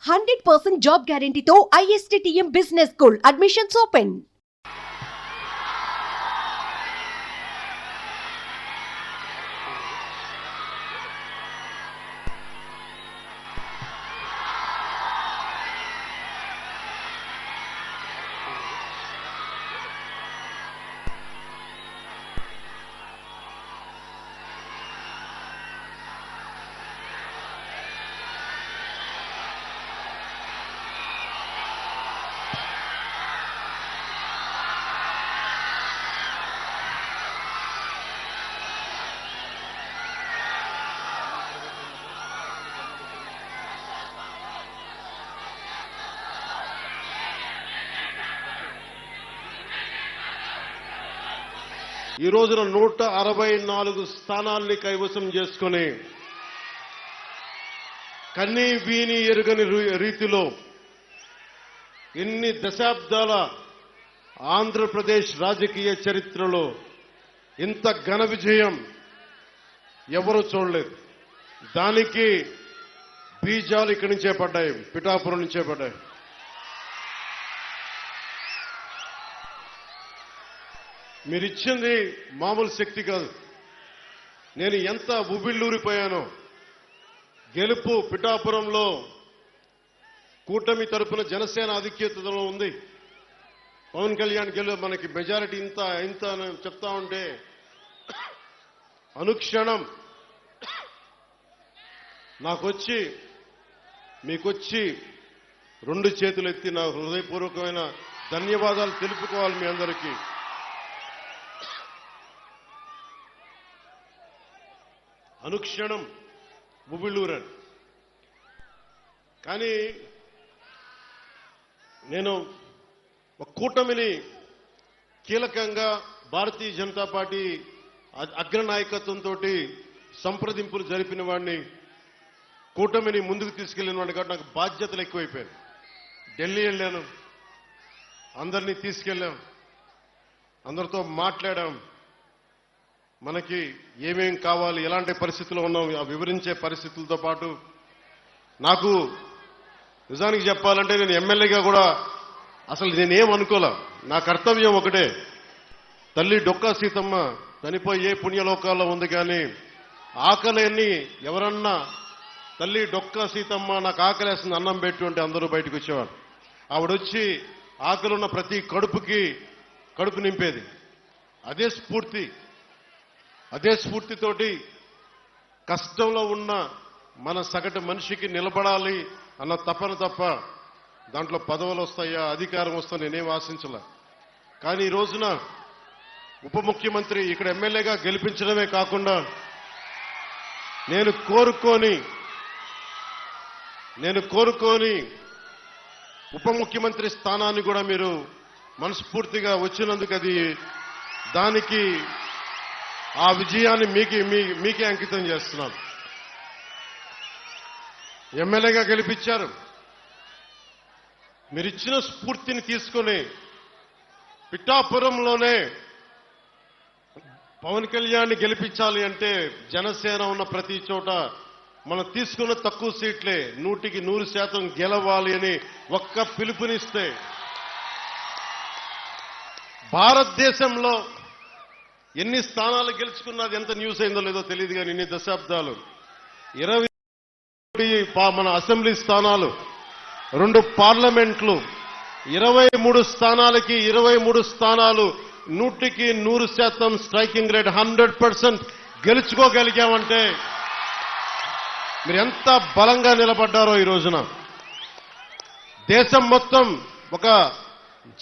100% job గ్యారంటీతో ISTTM business school admissions open. ఈ రోజున 164 స్థానాల్ని కైవసం చేసుకుని కన్నీ వీని ఎరుగని రీతిలో ఇన్ని దశాబ్దాల ఆంధ్రప్రదేశ్ రాజకీయ చరిత్రలో ఇంత ఘన విజయం ఎవరూ చూడలేదు. దానికి బీజాలు ఇక్కడి నుంచే పడ్డాయి, పిఠాపురం నుంచే పడ్డాయి. మీరిచ్చింది మామూలు శక్తి కాదు. నేను ఎంత ఉబిళ్ళూరిపోయానో. గెలుపు పిఠాపురంలో కూటమి తరపున జనసేన ఆధిక్యతలో ఉంది. పవన్ కళ్యాణ్ మనకి మెజారిటీ ఇంత ఇంత చెప్తా ఉంటే అనుక్షణం నాకొచ్చి మీకొచ్చి 2 చేతులు ఎత్తి నా హృదయపూర్వకమైన ధన్యవాదాలు తెలుపుకోవాలి మీ అందరికీ. అనుక్షణం ఉబిళ్ళూరన్. కానీ నేను ఒక కూటమిని కీలకంగా భారతీయ జనతా పార్టీ అగ్రనాయకత్వంతో సంప్రదింపులు జరిపిన వాడిని, కూటమిని ముందుకు తీసుకెళ్లిన వాడిని. కాబట్టి నాకు బాధ్యతలు ఎక్కువైపోయాయి. ఢిల్లీ వెళ్ళాను, అందరినీ తీసుకెళ్ళాం, అందరితో మాట్లాడాం. మనకి ఏమేం కావాలి, ఎలాంటి పరిస్థితుల్లో ఉన్నాం వివరించే పరిస్థితులతో పాటు నాకు నిజానికి చెప్పాలంటే నేను ఎమ్మెల్యేగా కూడా అసలు నేనేం అనుకోలే. నా కర్తవ్యం ఒకటే, తల్లి డొక్కా సీతమ్మ చనిపోయి ఏ పుణ్యలోకాల్లో ఉంది. కానీ ఆకలిని ఎవరన్నా తల్లి డొక్కా సీతమ్మ నాకు ఆకలేస్తుంది అన్నం పెట్టు అంటే అందరూ బయటకు వచ్చేవారు. ఆవిడొచ్చి ఆకలున్న ప్రతి కడుపు నింపేది. అదే స్ఫూర్తితోటి కష్టంలో ఉన్న మన సగటు మనిషికి నిలబడాలి అన్న తపన తప్ప దాంట్లో పదవులు వస్తాయా, అధికారం వస్తా నేనేం ఆశించలే. కానీ ఈ రోజున ఉప ముఖ్యమంత్రి ఇక్కడ ఎమ్మెల్యేగా గెలిపించడమే కాకుండా నేను కోరుకోని ఉప ముఖ్యమంత్రి స్థానాన్ని కూడా మీరు మనస్ఫూర్తిగా వచ్చినందుకు దానికి ఆ విజయాన్ని మీకే అంకితం చేస్తున్నాను. ఎమ్మెల్యేగా గెలిపించారు. మీరిచ్చిన స్ఫూర్తిని తీసుకుని పిఠాపురంలోనే పవన్ కళ్యాణ్ గెలిపించాలి అంటే జనసేన ఉన్న ప్రతి చోట మనం తీసుకున్న తక్కువ సీట్లే 100% గెలవాలి అని ఒక్క పిలుపునిస్తే భారతదేశంలో ఎన్ని స్థానాలు గెలుచుకున్నది ఎంత న్యూస్ అయిందో లేదో తెలియదు. కానీ ఇన్ని దశాబ్దాలు 20 మన అసెంబ్లీ స్థానాలు, 2 పార్లమెంట్లు, 23 స్థానాలకి 23 స్థానాలు 100% స్ట్రైకింగ్ రేట్ 100% గెలుచుకోగలిగామంటే మీరు ఎంత బలంగా నిలబడ్డారో. ఈ రోజున దేశం మొత్తం ఒక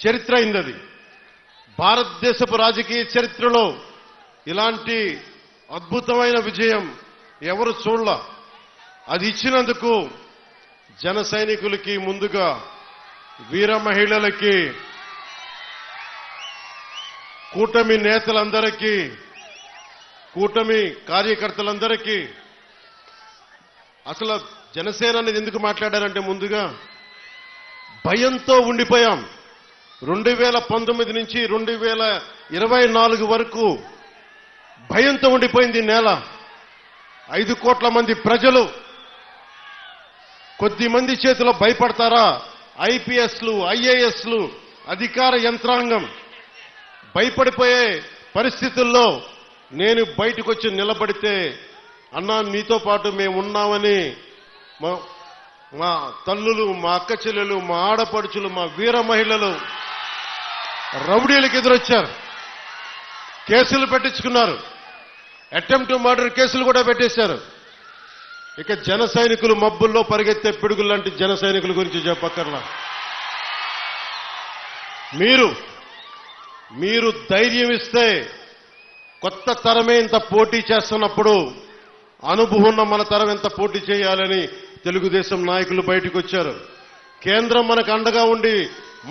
చరిత్ర అయింది. భారతదేశపు రాజకీయ చరిత్రలో ఇలాంటి అద్భుతమైన విజయం ఎవరు చూడలా. అది ఇచ్చినందుకు జన సైనికులకి, ముందుగా వీర మహిళలకి, కూటమి నేతలందరికీ, కూటమి కార్యకర్తలందరికీ. అసలు జనసేన అనేది ఎందుకు మాట్లాడారంటే ముందుగా భయంతో ఉండిపోయాం. 2019 నుంచి 2024 వరకు భయంతో ఉండిపోయింది నేల. 5 కోట్ల మంది ప్రజలు కొద్ది మంది చేతిలో భయపడతారా? ఐపీఎస్లు, ఐఏఎస్లు, అధికార యంత్రాంగం భయపడిపోయే పరిస్థితుల్లో నేను బయటకు వచ్చి నిలబడితే, అన్నా మీతో పాటు మేము ఉన్నామని మా తల్లులు, మా అక్క చెల్లెలు, మా ఆడపడుచులు, మా వీర మహిళలు రౌడీలకు ఎదురొచ్చారు. కేసులు పెట్టించుకున్నారు. అటెంప్ట్ మర్డర్ కేసులు కూడా పెట్టేశారు. ఇక జన సైనికులు మబ్బుల్లో పరిగెత్తే పిడుగులు లాంటి జన సైనికుల గురించి చెప్పక్కర్లా. మీరు ధైర్యం ఇస్తే, కొత్త తరమే ఇంత పోటీ చేస్తున్నప్పుడు అనుభవం ఉన్న మన తరం ఎంత పోటీ చేయాలని తెలుగుదేశం నాయకులు బయటకు వచ్చారు. కేంద్రం మనకు అండగా ఉండి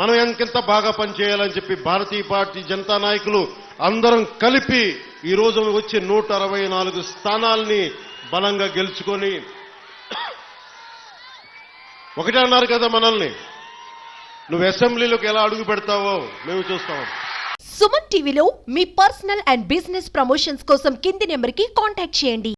మనం ఎంకెంత బాగా పనిచేయాలని చెప్పి భారతీయ పార్టీ జనతా నాయకులు అందరం కలిపి ఈ రోజు వచ్చి 164 స్థానాల్ని బలంగా గెలుచుకొని, ఒకటే అన్నారు కదా మనల్ని, నువ్వు అసెంబ్లీలోకి ఎలా అడుగు పెడతావో మేము చూస్తాం. సుమన్ టీవీలో మీ పర్సనల్ అండ్ బిజినెస్ ప్రమోషన్స్ కోసం కింది నెంబర్కి కాంటాక్ట్ చేయండి.